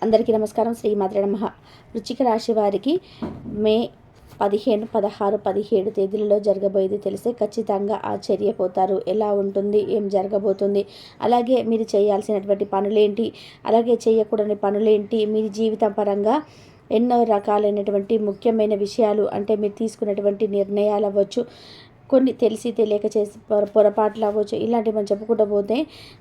అందరికీ నమస్కారం. శ్రీమాత్రే నమః. వృశ్చిక రాశి వారికి మే 15, 16, 17 తేదీలలో జరగబోయేది తెలిస్తే ఖచ్చితంగా ఆశ్చర్యపోతారు. ఎలా ఉంటుంది, ఏం జరగబోతుంది, అలాగే మీరు చేయాల్సినటువంటి పనులేంటి, అలాగే చేయకూడని పనులేంటి, మీ జీవితం పరంగా ఎన్నో రకాలైనటువంటి ముఖ్యమైన విషయాలు, అంటే మీరు తీసుకున్నటువంటి నిర్ణయాలు అవ్వచ్చు, కొన్ని తెలిసి తెలియక చేసి పొరపాట్లు అవ్వచ్చు, ఇలాంటివి మనం చెప్పుకుంటూ పోతే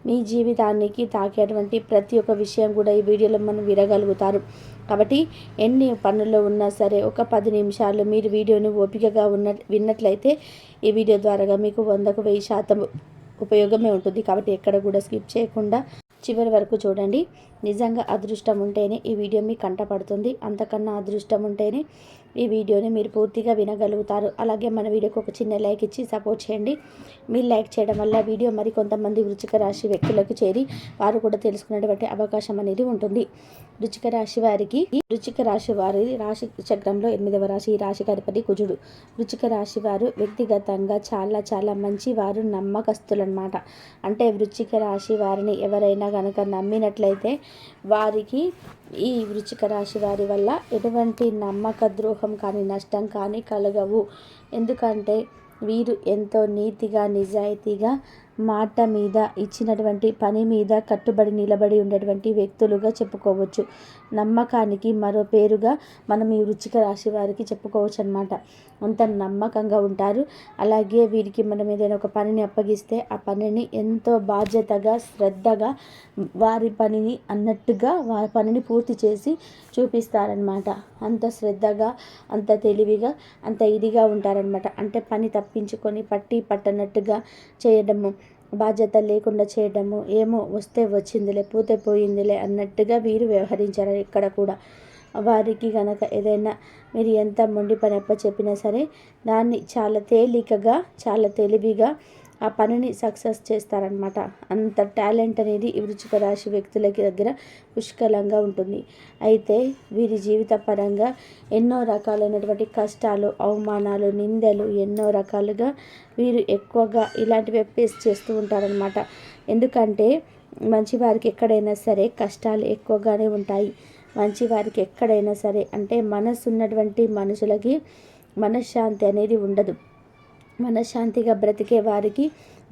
మీ జీవితానికి తాకేటువంటి ప్రతి ఒక్క విషయం కూడా ఈ వీడియోలో మనం వినగలుగుతారు. కాబట్టి ఎన్ని పనుల్లో ఉన్నా సరే ఒక 10 నిమిషాలు మీరు వీడియోని ఓపికగా విన్నట్లయితే ఈ వీడియో ద్వారా మీకు 100కు 1000% ఉపయోగమే ఉంటుంది. కాబట్టి ఎక్కడ కూడా స్కిప్ చేయకుండా చివరి వరకు చూడండి. నిజంగా అదృష్టం ఉంటేనే ఈ వీడియో మీ కంట పడుతుంది. అంతకన్నా అదృష్టం ఉంటేనే ఈ వీడియోని మీరు పూర్తిగా వినగలుగుతారు. అలాగే మన వీడియోకి ఒక చిన్న లైక్ ఇచ్చి సపోర్ట్ చేయండి. మీరు లైక్ చేయడం వల్ల వీడియో మరి కొంతమంది వృశ్చిక రాశి వ్యక్తులకు చేరి వారు కూడా తెలుసుకునేటువంటి అవకాశం అనేది ఉంటుంది. వృశ్చిక రాశి వారి రాశి చక్రంలో 8వ రాశి, ఈ రాశికి అధిపతి కుజుడు. వృశ్చిక రాశి వారు వ్యక్తిగతంగా చాలా మంచి వారు, నమ్మకస్తులు అన్నమాట. అంటే వృశ్చిక రాశి వారిని ఎవరైనా కనుక నమ్మినట్లయితే వారికి ఈ వృశ్చిక రాశి వారి వల్ల ఎటువంటి నమ్మక ద్రోహం కానీ నష్టం కానీ కలగవు. ఎందుకంటే వీరు ఎంతో నీతిగా, నిజాయితీగా, మాట మీద, ఇచ్చినటువంటి పని మీద కట్టుబడి నిలబడి ఉండేటువంటి వ్యక్తులుగా చెప్పుకోవచ్చు. నమ్మకానికి మరో పేరుగా మనం ఈ వృశ్చిక రాశి వారికి చెప్పుకోవచ్చు అన్నమాట. అంత నమ్మకంగా ఉంటారు. అలాగే వీరికి మనం ఏదైనా ఒక పనిని అప్పగిస్తే ఆ పనిని ఎంతో బాధ్యతగా, శ్రద్ధగా, వారి పనిని అన్నట్టుగా వారి పనిని పూర్తి చేసి చూపిస్తారనమాట. అంత శ్రద్ధగా, అంత తెలివిగా, అంత ఇదిగా ఉంటారనమాట. అంటే పని తప్పించుకొని పట్టనట్టుగా చేయడము, బాధ్యత లేకుండా చేయడము, ఏమో వస్తే వచ్చిందిలే, పోతే పోయిందిలే అన్నట్టుగా వీరు వ్యవహరించారు. ఇక్కడ కూడా వారికి కనుక ఏదైనా మీరు ఎంత మొండి పని చెప్పినా సరే దాన్ని చాలా తేలికగా, చాలా తెలివిగా ఆ పనిని సక్సెస్ చేస్తారనమాట. అంత టాలెంట్ అనేది ఈ వృశ్చిక రాశి వ్యక్తులకి దగ్గర పుష్కలంగా ఉంటుంది. అయితే వీరి జీవిత పరంగా ఎన్నో రకాలైనటువంటి కష్టాలు, అవమానాలు, నిందలు ఎన్నో రకాలుగా వీరు ఎక్కువగా ఇలాంటివి ఫేస్ చేస్తూ ఉంటారనమాట. ఎందుకంటే మంచివారికి ఎక్కడైనా సరే కష్టాలు ఎక్కువగానే ఉంటాయి. మంచివారికి ఎక్కడైనా సరే, అంటే మనసు ఉన్నటువంటి మనుషులకి మనశ్శాంతి అనేది ఉండదు. మనశ్శాంతిగా బ్రతికే వారికి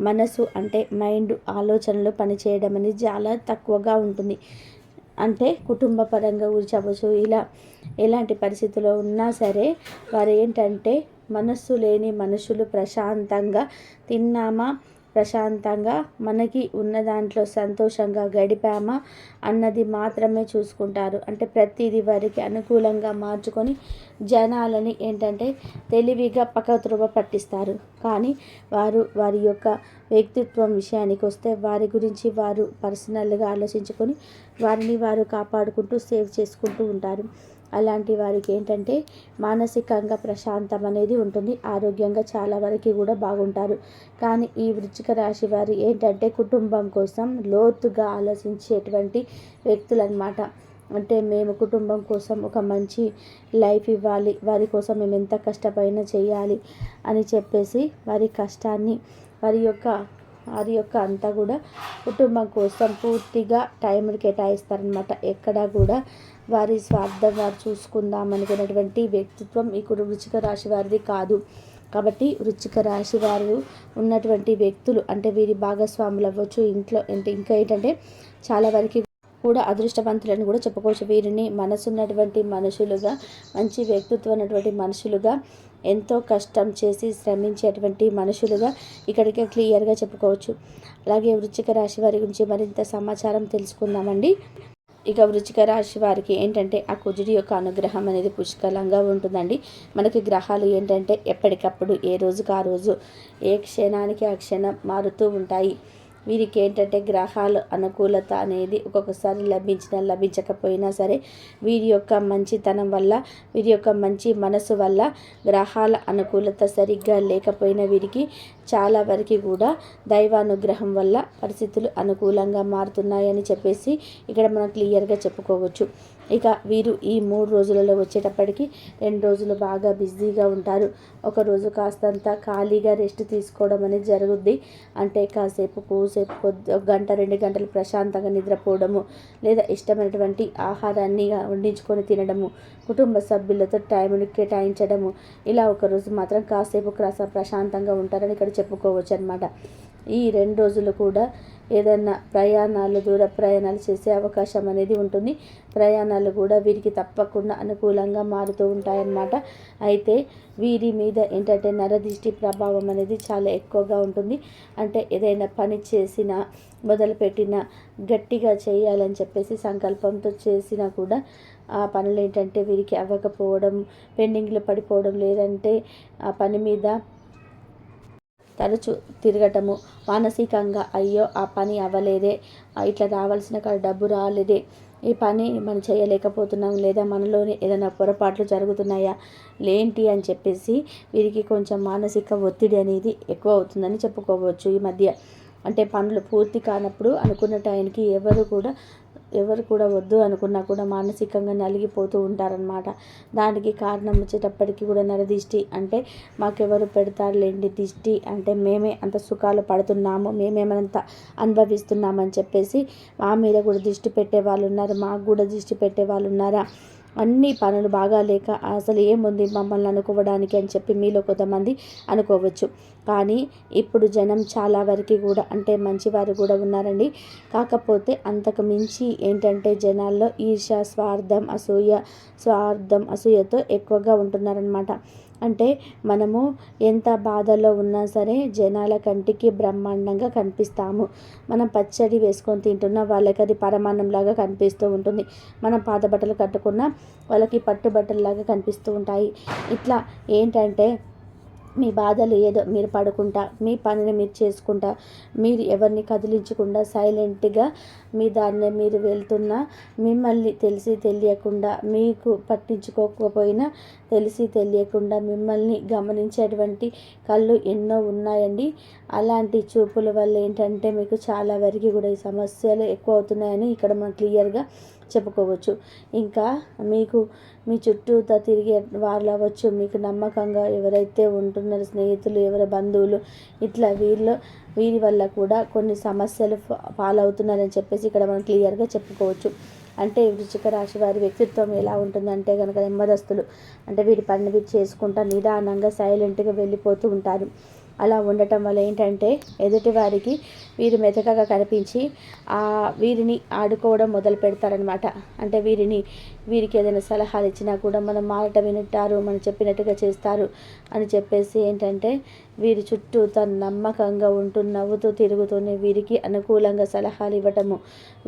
మనసు, అంటే మైండ్, ఆలోచనలు పనిచేయడం అనేది చాలా తక్కువగా ఉంటుంది. అంటే కుటుంబ పరంగా కూర్చోవచ్చు, ఇలా ఎలాంటి పరిస్థితుల్లో ఉన్నా సరే వారు ఏంటంటే మనస్సు లేని మనుషులు. ప్రశాంతంగా తిన్నామా, ప్రశాంతంగా మనకి ఉన్న దాంట్లో సంతోషంగా గడిపామా అన్నది మాత్రమే చూసుకుంటారు. అంటే ప్రతిదీ వారికి అనుకూలంగా మార్చుకొని జనాలని ఏంటంటే తెలివిగా పక్కత్రోవ పట్టిస్తారు. కానీ వారి యొక్క వ్యక్తిత్వం విషయానికి వస్తే వారి గురించి వారు పర్సనల్గా ఆలోచించుకొని వారిని వారు కాపాడుకుంటూ సేవ్ చేసుకుంటూ ఉంటారు. అలాంటి వారికి ఏంటంటే మానసికంగా ప్రశాంతం అనేది ఉంటుంది. ఆరోగ్యంగా చాలా వరకు కూడా బాగుంటారు. కానీ ఈ వృశ్చిక రాశి వారు ఏంటంటే కుటుంబం కోసం లోతుగా ఆలోచించేటువంటి వ్యక్తులు అన్నమాట. అంటే మేము కుటుంబం కోసం ఒక మంచి లైఫ్ ఇవ్వాలి, వారి కోసం మేము ఎంత కష్టపడినా చేయాలి అని చెప్పేసి వారి కష్టాన్ని, వారి యొక్క అంతా కూడా కుటుంబం కోసం పూర్తిగా టైంని కేటాయిస్తారనమాట. ఎక్కడా కూడా వారి స్వార్థం వారు చూసుకుందాం అనుకున్నటువంటి వ్యక్తిత్వం ఈ వృశ్చిక రాశి వారిది కాదు. కాబట్టి వృశ్చిక రాశి వారు ఉన్నటువంటి వ్యక్తులు, అంటే వీరి భాగస్వాములు అవ్వచ్చు, ఇంట్లో ఇంకా ఏంటంటే చాలా వరకు కూడా అదృష్టవంతులను కూడా చెప్పుకోవచ్చు. వీరిని మనసున్నటువంటి మనుషులుగా, మంచి వ్యక్తిత్వం ఉన్నటువంటి మనుషులుగా, ఎంతో కష్టం చేసి శ్రమించేటువంటి మనుషులుగా ఇక్కడికి క్లియర్గా చెప్పుకోవచ్చు. అలాగే వృశ్చిక రాశి వారి గురించి మరింత సమాచారం తెలుసుకుందామండి. ఇక వృశ్చిక రాశి వారికి ఏంటంటే ఆ కుజుడి యొక్క అనుగ్రహం అనేది పుష్కలంగా ఉంటుందండి. మనకి గ్రహాలు ఏంటంటే ఎప్పటికప్పుడు ఏ రోజుకి ఆ రోజు, ఏ క్షణానికి ఆ క్షణం మారుతూ ఉంటాయి. వీరికి ఏంటంటే గ్రహాల అనుకూలత అనేది ఒక్కొక్కసారి లభించకపోయినా సరే వీరి యొక్క మంచితనం వల్ల, వీరి యొక్క మంచి మనసు వల్ల గ్రహాల అనుకూలత సరిగ్గా లేకపోయినా వీరికి చాలా వరకు కూడా దైవానుగ్రహం వల్ల పరిస్థితులు అనుకూలంగా మారుతున్నాయని చెప్పేసి ఇక్కడ మనం క్లియర్గా చెప్పుకోవచ్చు. ఇక వీరు ఈ 3 రోజులలో వచ్చేటప్పటికి 2 రోజులు బాగా బిజీగా ఉంటారు. ఒకరోజు కాస్తంత ఖాళీగా రెస్ట్ తీసుకోవడం అనేది జరుగుద్ది. అంటే కాసేపు ఎక్కువసేపు ఒక గంట 2 గంటలు ప్రశాంతంగా నిద్రపోవడము, లేదా ఇష్టమైనటువంటి ఆహారాన్ని వండించుకొని తినడము, కుటుంబ సభ్యులతో టైంని కేటాయించడము, ఇలా ఒకరోజు మాత్రం కాసేపు ప్రశాంతంగా ఉంటారని ఇక్కడ చెప్పుకోవచ్చు అనమాట. ఈ 2 రోజులు కూడా ఏదైనా ప్రయాణాలు, దూర ప్రయాణాలు చేసే అవకాశం అనేది ఉంటుంది. ప్రయాణాలు కూడా వీరికి తప్పకుండా అనుకూలంగా మారుతూ ఉంటాయన్నమాట. అయితే వీరి మీద ఏంటంటే నరదిష్టి ప్రభావం అనేది చాలా ఎక్కువగా ఉంటుంది. అంటే ఏదైనా పని చేసినా, మొదలుపెట్టినా, గట్టిగా చేయాలని చెప్పేసి సంకల్పంతో చేసినా కూడా ఆ పనులు ఏంటంటే వీరికి అవ్వకపోవడం, పెండింగ్లో పడిపోవడం, లేదంటే ఆ పని మీద తరచు తిరగటము, మానసికంగా అయ్యో ఆ పని అవ్వలేదే, ఇట్లా రావాల్సిన కాడ డబ్బు రాలేదే, ఈ పని మనం చేయలేకపోతున్నాం, లేదా మనలోనే ఏదైనా పొరపాట్లు జరుగుతున్నాయా లేంటి అని చెప్పేసి వీరికి కొంచెం మానసిక ఒత్తిడి అనేది ఎక్కువ అవుతుందని చెప్పుకోవచ్చు ఈ మధ్య. అంటే పనులు పూర్తి కానప్పుడు అనుకున్న టైంకి ఎవరు కూడా వద్దు అనుకున్నా కూడా మానసికంగా నలిగిపోతూ ఉంటారనమాట. దానికి కారణం వచ్చేటప్పటికి కూడా నరదిష్టి. అంటే మాకెవరు పెడతారులేండి దిష్టి, అంటే మేమే అంత సుఖాలు పడుతున్నాము, మేమేమంత అనుభవిస్తున్నామని చెప్పేసి మా మీద కూడా దిష్టి పెట్టే వాళ్ళు ఉన్నారు, మాకు కూడా దిష్టి పెట్టే వాళ్ళు ఉన్నారా, అన్ని పనులు బాగా లేక అసలు ఏముంది మమ్మల్ని అనుకోవడానికి అని చెప్పి మీలో కొంతమంది అనుకోవచ్చు. కానీ ఇప్పుడు జనం చాలా వరకు కూడా అంటే మంచివారు కూడా ఉన్నారండి. కాకపోతే అంతకు మించి ఏంటంటే జనాల్లో ఈర్ష్య, అసూయతో ఎక్కువగా ఉంటున్నారనమాట. అంటే మనము ఎంత బాధలో ఉన్నా సరే జనాల కంటికి బ్రహ్మాండంగా కనిపిస్తాము. మనం పచ్చడి వేసుకొని తింటున్నా వాళ్ళకి అది పరమాన్నంలాగా కనిపిస్తూ ఉంటుంది. మనం పాత బట్టలు కట్టుకున్నా వాళ్ళకి పట్టు బట్టల్లాగా కనిపిస్తూ ఉంటాయి. ఇట్లా ఏంటంటే మీ బాధలు ఏదో మీరు పడుకుంటా, మీ పనిని మీరు చేసుకుంటా, మీరు ఎవరిని కదిలించకుండా సైలెంట్గా మీ దాన్ని మీరు వెళ్తున్నా, మిమ్మల్ని తెలిసి తెలియకుండా, మీకు పట్టించుకోకపోయినా తెలిసి తెలియకుండా మిమ్మల్ని గమనించేటువంటి కళ్ళు ఎన్నో ఉన్నాయండి. అలాంటి చూపుల వల్ల ఏంటంటే మీకు చాలా వరకు కూడా ఈ సమస్యలు ఎక్కువ అవుతున్నాయని ఇక్కడ మనం క్లియర్గా చెప్పుకోవచ్చు. ఇంకా మీకు మీ చుట్టూతా తిరిగే వాళ్ళు అవ్వచ్చు, మీకు నమ్మకంగా ఎవరైతే ఉంటున్నారో స్నేహితులు, ఎవరి బంధువులు, ఇట్లా వీరి వల్ల కూడా కొన్ని సమస్యలు పాలవుతున్నారని చెప్పేసి ఇక్కడ మనం క్లియర్గా చెప్పుకోవచ్చు. అంటే వృశ్చిక రాశి వారి వ్యక్తిత్వం ఎలా ఉంటుందంటే కనుక నెమ్మదస్తులు. అంటే వీరి పని వీరు చేసుకుంటా నిదానంగా సైలెంట్గా వెళ్ళిపోతూ ఉంటారు. అలా ఉండటం వల్ల ఏంటంటే ఎదుటి వారికి వీరు మెతకగా కనిపించి వీరిని ఆడుకోవడం మొదలు పెడతారనమాట. అంటే వీరికి ఏదైనా సలహాలు ఇచ్చినా కూడా మనం మాట వింటారు, మనం చెప్పినట్టుగా చేస్తారు అని చెప్పేసి ఏంటంటే వీరి చుట్టూ తను నమ్మకంగా ఉంటూ నవ్వుతూ తిరుగుతూనే వీరికి అనుకూలంగా సలహాలు ఇవ్వటము,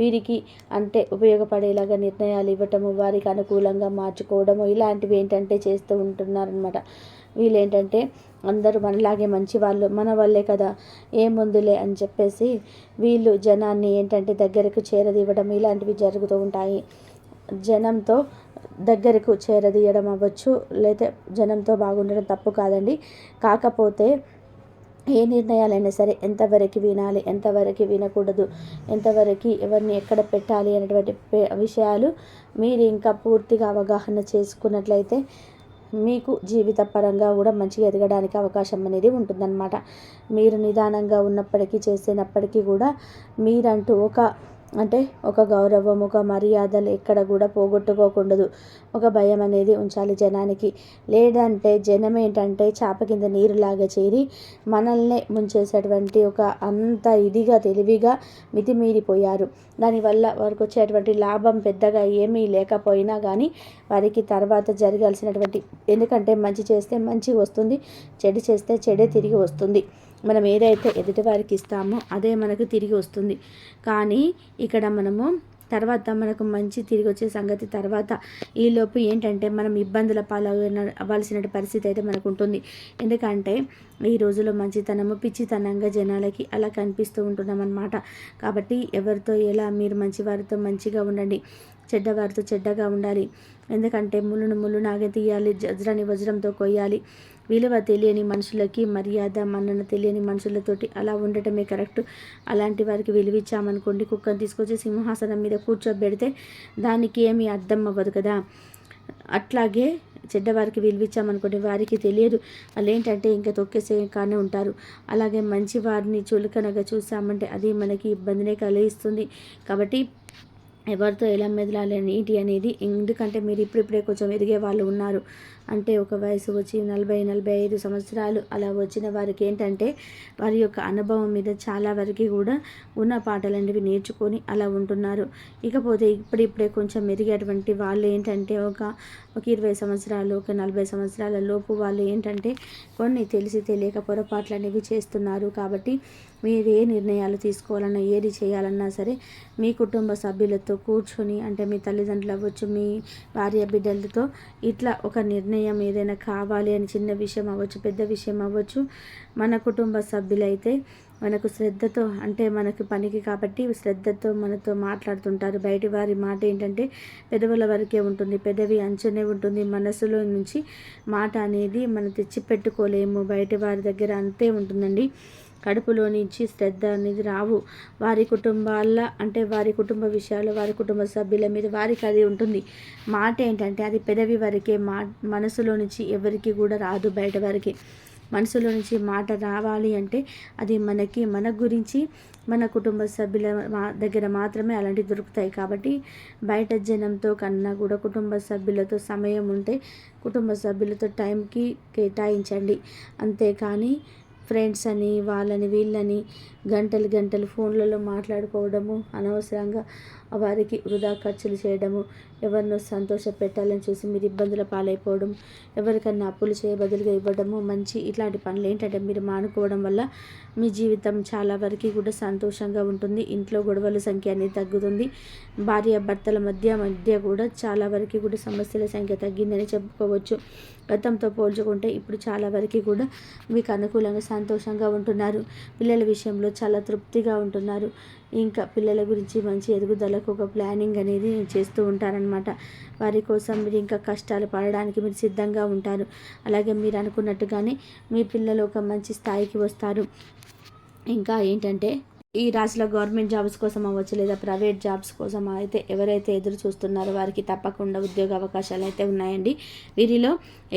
వీరికి అంటే ఉపయోగపడేలాగా నిర్ణయాలు ఇవ్వటము, వారికి అనుకూలంగా మార్చుకోవడము, ఇలాంటివి ఏంటంటే చేస్తూ ఉంటున్నారనమాట. వీళ్ళేంటంటే అందరూ మనలాగే మంచి వాళ్ళు, మన వల్లే కదా ఏముందులే అని చెప్పేసి వీళ్ళు జనాన్ని ఏంటంటే దగ్గరకు చేరదీయడం ఇలాంటివి జరుగుతూ ఉంటాయి. జనంతో దగ్గరకు చేరదీయడం అవ్వచ్చు, లేదా జనంతో బాగుండడం తప్పు కాదండి. కాకపోతే ఏ నిర్ణయాలైనా సరే ఎంతవరకు వినాలి, ఎంతవరకు వినకూడదు, ఎంతవరకు ఎవరిని ఎక్కడ పెట్టాలి అనేటువంటి విషయాలు మీరు ఇంకా పూర్తిగా అవగాహన చేసుకున్నట్లయితే మీకు జీవిత పరంగా కూడా మంచిగా ఎదగడానికి అవకాశం అనేది ఉంటుందన్నమాట. మీరు నిదానంగా ఉన్నప్పటికీ చేసినప్పటికీ కూడా మీరంటూ ఒక గౌరవం, ఒక మర్యాదలు ఎక్కడ కూడా పోగొట్టుకోకూడదు. ఒక భయం అనేది ఉంచాలి జనానికి. లేదంటే జనం ఏంటంటే చాప కింద నీరులాగా చేరి మనల్నే ముంచేసేటువంటి అంత ఇదిగా తెలివిగా మితిమీరిపోయారు. దానివల్ల వారికి వచ్చేటువంటి లాభం పెద్దగా ఏమీ లేకపోయినా కానీ వారికి తర్వాత జరగాల్సినటువంటి, ఎందుకంటే మంచి చేస్తే మంచి వస్తుంది, చెడు చేస్తే చెడే తిరిగి వస్తుంది. మనం ఏదైతే ఎదుటి వారికి ఇస్తామో అదే మనకు తిరిగి వస్తుంది. కానీ ఇక్కడ మనము తర్వాత మనకు మంచి తిరిగి వచ్చే సంగతి తర్వాత, ఈలోపు ఏంటంటే మనం ఇబ్బందుల అవ్వాల్సిన పరిస్థితి అయితే మనకు ఉంటుంది. ఎందుకంటే ఈ రోజులో మంచితనము పిచ్చితనంగా జనాలకి అలా కనిపిస్తూ ఉంటున్నాం అన్నమాట. కాబట్టి ఎవరితో ఎలా, మీరు మంచివారితో మంచిగా ఉండండి, చెడ్డవారితో చెడ్డగా ఉండాలి. ఎందుకంటే ముళ్ళును నాగే తీయాలి, వజ్రాన్ని వజ్రంతో కొయ్యాలి. విలువ తెలియని మనుషులకి మర్యాద, మన్నన తెలియని మనుషులతోటి అలా ఉండటమే కరెక్ట్. అలాంటి వారికి విలువ ఇచ్చామనుకోండి, కుక్కను తీసుకొచ్చి సింహాసనం మీద కూర్చోబెడితే దానికి ఏమీ అర్థం అవ్వదు కదా. అట్లాగే చెడ్డవారికి విలువిచ్చామనుకోండి వారికి తెలియదు, వాళ్ళు ఏంటంటే ఇంకా తొక్కేసే కానీ ఉంటారు. అలాగే మంచి వారిని చులకనగా చూసామంటే అది మనకి ఇబ్బందినే కలిగిస్తుంది. కాబట్టి ఎవరితో ఎలా మెదలాలి ఏంటి అనేది, ఎందుకంటే మీరు ఇప్పుడిప్పుడే కొంచెం ఎదిగే వాళ్ళు ఉన్నారు. అంటే ఒక వయసు వచ్చి 40-45 సంవత్సరాలు అలా వచ్చిన వారికి ఏంటంటే వారి యొక్క అనుభవం మీద చాలా వరకు కూడా ఉన్న పాటలు అనేవి నేర్చుకొని అలా ఉంటున్నారు. ఇకపోతే ఇప్పుడిప్పుడే కొంచెం ఎదిగేటువంటి వాళ్ళు ఏంటంటే ఒక 20 సంవత్సరాలు, ఒక 40 సంవత్సరాల లోపు వాళ్ళు ఏంటంటే కొన్ని తెలిసి తెలియక పొరపాట్లు అనేవి చేస్తున్నారు. కాబట్టి మీరు ఏ నిర్ణయాలు తీసుకోవాలన్నా, ఏది చేయాలన్నా సరే మీ కుటుంబ సభ్యులతో కూర్చొని, అంటే మీ తల్లిదండ్రులు అవ్వచ్చు, మీ భార్య బిడ్డలతో ఇట్లా ఒక నిర్ణయం ఏదైనా కావాలి అని, చిన్న విషయం అవ్వచ్చు, పెద్ద విషయం అవ్వచ్చు, మన కుటుంబ సభ్యులైతే మనకు శ్రద్ధతో, అంటే మనకు పనికి కాబట్టి శ్రద్ధతో మనతో మాట్లాడుతుంటారు. బయటి వారి మాట ఏంటంటే పెదవుల వరకే ఉంటుంది, పెదవి అంచునే ఉంటుంది. మనసులో నుంచి మాట అనేది మనం తెచ్చిపెట్టుకోలేము, బయటి వారి దగ్గర అంతే ఉంటుందండి. కడుపులో నుంచి శ్రద్ధ అనేది రావు. వారి కుటుంబాల, అంటే వారి కుటుంబ విషయాలు, వారి కుటుంబ సభ్యుల మీద వారికి అది ఉంటుంది. మాట ఏంటంటే అది పెదవి వరకే, మనసులో నుంచి ఎవరికి కూడా రాదు, బయట వారికి. మనసులో నుంచి మాట రావాలి అంటే అది మన గురించి, మన కుటుంబ సభ్యుల దగ్గర మాత్రమే అలాంటివి దొరుకుతాయి. కాబట్టి బయట జనంతో కన్నా కూడా కుటుంబ సభ్యులతో సమయం ఉంటే కుటుంబ సభ్యులతో టైంకి కేటాయించండి. అంతేకాని ఫ్రెండ్స్ అని, వాళ్ళని వీళ్ళని గంటలు ఫోన్లలో మాట్లాడుకోవడము, అనవసరంగా వారికి వృధా ఖర్చులు చేయడము, ఎవరినో సంతోష పెట్టాలని చూసి మీరు ఇబ్బందుల పాలైపోవడం, ఎవరికన్నా అప్పులు చేయబదులుగా ఇవ్వడము, ఇట్లాంటి పనులు ఏంటంటే మీరు మానుకోవడం వల్ల మీ జీవితం చాలా వరకు కూడా సంతోషంగా ఉంటుంది. ఇంట్లో గొడవల సంఖ్య అనేది తగ్గుతుంది. భార్య భర్తల మధ్య కూడా చాలా వరకు కూడా సమస్యల సంఖ్య తగ్గిందని చెప్పుకోవచ్చు. గతంతో పోల్చుకుంటే ఇప్పుడు చాలా వరకు కూడా మీకు అనుకూలంగా సంతోషంగా ఉంటున్నారు. పిల్లల విషయంలో చాలా తృప్తిగా ఉంటున్నారు. ఇంకా పిల్లల గురించి మంచి ఎదుగుదలకు ఒక ప్లానింగ్ అనేది చేస్తూ ఉంటారనమాట. వారి కోసం మీరు ఇంకా కష్టాలు పడడానికి మీరు సిద్ధంగా ఉంటారు. అలాగే మీరు అనుకున్నట్టుగానే మీ పిల్లలు ఒక మంచి స్థాయికి వస్తారు. ఇంకా ఏంటంటే ఈ రాశిలో గవర్నమెంట్ జాబ్స్ కోసం అవ్వచ్చు, లేదా ప్రైవేట్ జాబ్స్ కోసం అయితే ఎవరైతే ఎదురు చూస్తున్నారో వారికి తప్పకుండా ఉద్యోగ అవకాశాలు అయితే ఉన్నాయండి. వీరిలో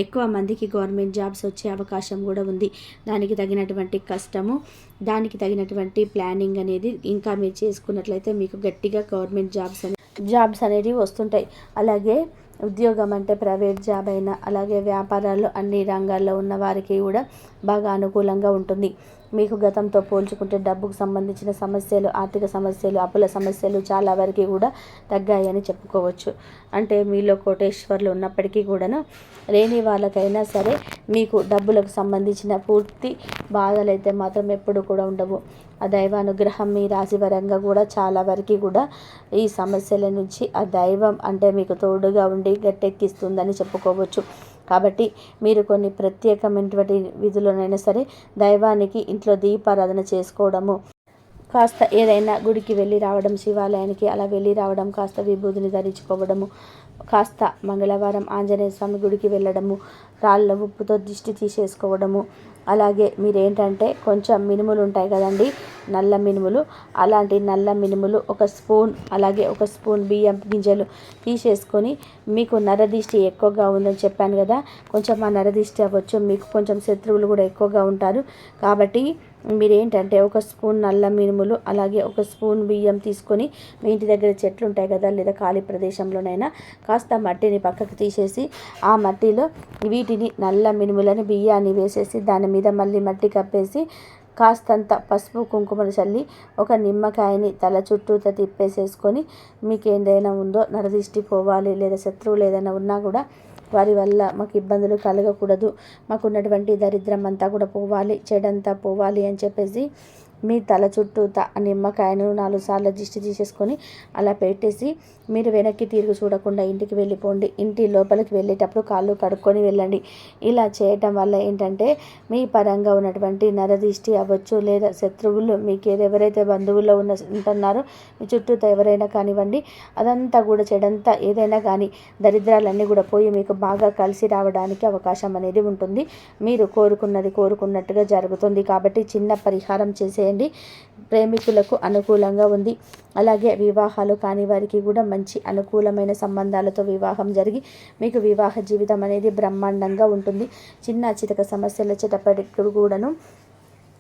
ఎక్కువ మందికి గవర్నమెంట్ జాబ్స్ వచ్చే అవకాశం కూడా ఉంది. దానికి తగినటువంటి కష్టము, దానికి తగినటువంటి ప్లానింగ్ అనేది ఇంకా మీరు చేసుకున్నట్లయితే మీకు గట్టిగా గవర్నమెంట్ జాబ్స్ అనేవి వస్తుంటాయి. అలాగే ఉద్యోగం అంటే ప్రైవేట్ జాబ్ అయినా, అలాగే వ్యాపారాల్లో అన్ని రంగాల్లో ఉన్న వారికి కూడా బాగా అనుకూలంగా ఉంటుంది. మీకు గతంతో పోల్చుకుంటే డబ్బుకు సంబంధించిన సమస్యలు, ఆర్థిక సమస్యలు, అప్పుల సమస్యలు చాలా వరకు కూడా తగ్గాయని చెప్పుకోవచ్చు. అంటే మీలో కోటేశ్వర్లు ఉన్నప్పటికీ కూడాను లేని వాళ్ళకైనా సరే మీకు డబ్బులకు సంబంధించిన పూర్తి బాధలు అయితే మాత్రం ఎప్పుడు కూడా ఉండవు. ఆ దైవానుగ్రహం మీ రాశి పరంగా కూడా చాలా వరకు కూడా ఈ సమస్యల నుంచి ఆ దైవం అంటే మీకు తోడుగా ఉండి గట్టెక్కిస్తుందని చెప్పుకోవచ్చు. కాబట్టి మీరు కొన్ని ప్రత్యేకమైనటువంటి విధులనైనా సరే దైవానికి ఇంట్లో దీపారాధన చేసుకోవడము, కాస్త ఏదైనా గుడికి వెళ్ళి రావడం, శివాలయానికి అలా వెళ్ళి రావడం, కాస్త విభూతిని ధరించుకోవడము, కాస్త మంగళవారం ఆంజనేయ స్వామి గుడికి వెళ్ళడము, రాళ్ళ ఉప్పుతో దిష్టి తీసేసుకోవడము, అలాగే మీరేంటంటే కొంచెం మినుములు ఉంటాయి కదండి, నల్ల మినుములు, అలాంటి నల్ల మినుములు ఒక స్పూన్, అలాగే ఒక స్పూన్ బియ్యం గింజలు తీసేసుకొని, మీకు నరదిష్టి ఎక్కువగా ఉందని చెప్పాను కదా, కొంచెం ఆ నరదిష్టి అవ్వచ్చు, మీకు కొంచెం శత్రువులు కూడా ఎక్కువగా ఉంటారు. కాబట్టి మీరేంటంటే ఒక స్పూన్ నల్ల మినుములు, అలాగే ఒక స్పూన్ బియ్యం తీసుకొని, మీ ఇంటి దగ్గర చెట్లు ఉంటాయి కదా, లేదా ఖాళీ ప్రదేశంలోనైనా కాస్త మట్టిని పక్కకు తీసేసి, ఆ మట్టిలో వీటిని నల్ల మినుములని, బియ్యాన్ని వేసేసి దాని మీద మళ్ళీ మట్టి కప్పేసి కాస్తంత పసుపు కుంకుమను చల్లి ఒక నిమ్మకాయని తల చుట్టూతో తిప్పేసేసుకొని, మీకు ఏదైనా ఉందో నరదిష్టి పోవాలి, లేదా శత్రువులు ఏదైనా ఉన్నా కూడా వారి వల్ల మాకు ఇబ్బందులు కలగకూడదు, మాకున్నటువంటి దరిద్రం అంతా కూడా పోవాలి, చెడంతా పోవాలి అని చెప్పేసి మీ తల చుట్టూ నిమ్మకాయను 4 సార్లు దిష్టి తీసేసుకొని అలా పెట్టేసి మీరు వెనక్కి తిరిగి చూడకుండా ఇంటికి వెళ్ళిపోండి. ఇంటి లోపలికి వెళ్ళేటప్పుడు కాళ్ళు కడుక్కొని వెళ్ళండి. ఇలా చేయటం వల్ల ఏంటంటే మీ పరంగా ఉన్నటువంటి నరదిష్టి అవ్వచ్చు, లేదా శత్రువులు మీకు ఎవరైతే బంధువుల్లో ఉంటున్నారో మీ చుట్టూతో ఎవరైనా కానివ్వండి, అదంతా కూడా చెడంతా ఏదైనా కానీ దరిద్రాలన్నీ కూడా పోయి మీకు బాగా కలిసి రావడానికి అవకాశం అనేది ఉంటుంది. మీరు కోరుకున్నది కోరుకున్నట్టుగా జరుగుతుంది. కాబట్టి చిన్న పరిహారం చేసేయండి. అండి. ప్రేమికులకు అనుకూలంగా ఉంది. అలాగే వివాహాలు కాని వారికి కూడా మంచి అనుకూలమైన సంబంధాలతో వివాహం జరిగి మీకు వివాహ జీవితం అనేది బ్రహ్మాండంగా ఉంటుంది. చిన్న చితక సమస్యలు వచ్చేటప్పటికి కూడాను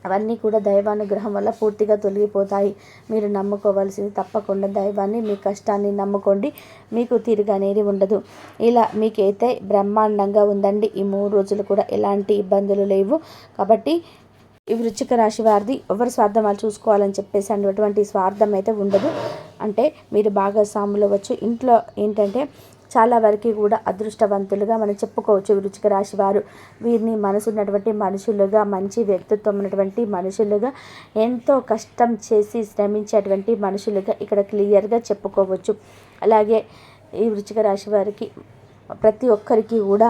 అవన్నీ కూడా దైవానుగ్రహం వల్ల పూర్తిగా తొలగిపోతాయి. మీరు నమ్ముకోవాల్సింది తప్పకుండా దైవాన్ని, మీ కష్టాన్ని నమ్ముకోండి. మీకు తిరిగి అనేది ఉండదు. ఇలా మీకైతే బ్రహ్మాండంగా ఉందండి. ఈ 3 రోజులు కూడా ఎలాంటి ఇబ్బందులు లేవు. కాబట్టి ఈ వృశ్చిక రాశి వారిది ఎవరి స్వార్థం వాళ్ళు చూసుకోవాలని చెప్పేసి అటువంటి స్వార్థం అయితే ఉండదు. అంటే మీరు భాగస్వాములు అవ్వచ్చు. ఇంట్లో ఏంటంటే చాలా వరకు కూడా అదృష్టవంతులుగా మనం చెప్పుకోవచ్చు వృశ్చిక రాశి వారు. వీరిని మనసున్నటువంటి మనుషులుగా, మంచి వ్యక్తిత్వం ఉన్నటువంటి మనుషులుగా, ఎంతో కష్టం చేసి శ్రమించేటువంటి మనుషులుగా ఇక్కడ క్లియర్గా చెప్పుకోవచ్చు. అలాగే ఈ వృశ్చిక రాశి వారికి ప్రతి ఒక్కరికి కూడా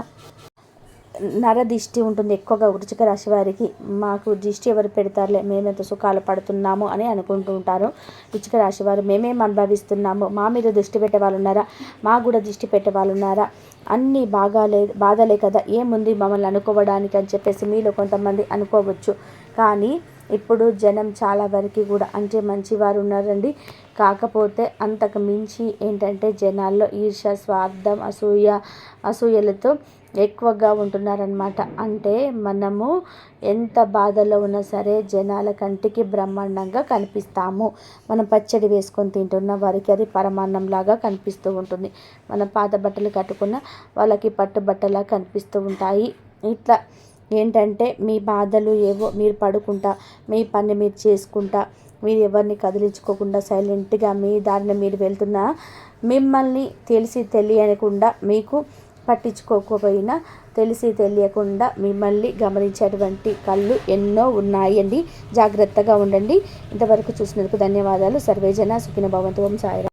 నరదిష్టి ఉంటుంది ఎక్కువగా. వృశ్చిక రాశి వారికి మాకు దిష్టి ఎవరు పెడతారులే, మేమెంత సుఖాలు పడుతున్నాము అని అనుకుంటూ ఉంటారు. వృశ్చిక రాశి వారు మేమేం అనుభవిస్తున్నాము, మా మీద దృష్టి పెట్టే వాళ్ళు ఉన్నారా, మాకు కూడా దిష్టి పెట్టే వాళ్ళు ఉన్నారా, అన్నీ బాధలే కదా, ఏముంది మమ్మల్ని అనుకోవడానికి అని చెప్పేసి మీలో కొంతమంది అనుకోవచ్చు. కానీ ఇప్పుడు జనం చాలా వరకు కూడా అంటే మంచివారు ఉన్నారండి. కాకపోతే అంతకు మించి ఏంటంటే జనాల్లో ఈర్ష్య, స్వార్థం, అసూయలతో ఎక్కువగా ఉంటున్నారనమాట. అంటే మనము ఎంత బాధలో ఉన్నా సరే జనాల కంటికి బ్రహ్మాండంగా కనిపిస్తాము. మనం పచ్చడి వేసుకొని తింటున్న వారికి అది పరమాన్నంలాగా కనిపిస్తూ ఉంటుంది. మనం పాత బట్టలు కట్టుకున్న వాళ్ళకి పట్టుబట్టలా కనిపిస్తూ ఉంటాయి. ఇట్లా ఏంటంటే మీ బాధలు ఏవో మీరు పడుకుంటా, మీ పని మీరు చేసుకుంటా, మీరు ఎవరిని కదిలించుకోకుండా సైలెంట్గా మీ దారిని మీరు వెళ్తున్నా, మిమ్మల్ని తెలిసి తెలియకుండా మీకు పట్టించుకోకపోయినా తెలిసి తెలియకుండా మిమ్మల్ని గమనించేటువంటి కళ్ళు ఎన్నో ఉన్నాయండి. జాగ్రత్తగా ఉండండి. ఇంతవరకు చూసినందుకు ధన్యవాదాలు. సర్వేజన సుఖినో భవంతు. ఓం సాయిరాం.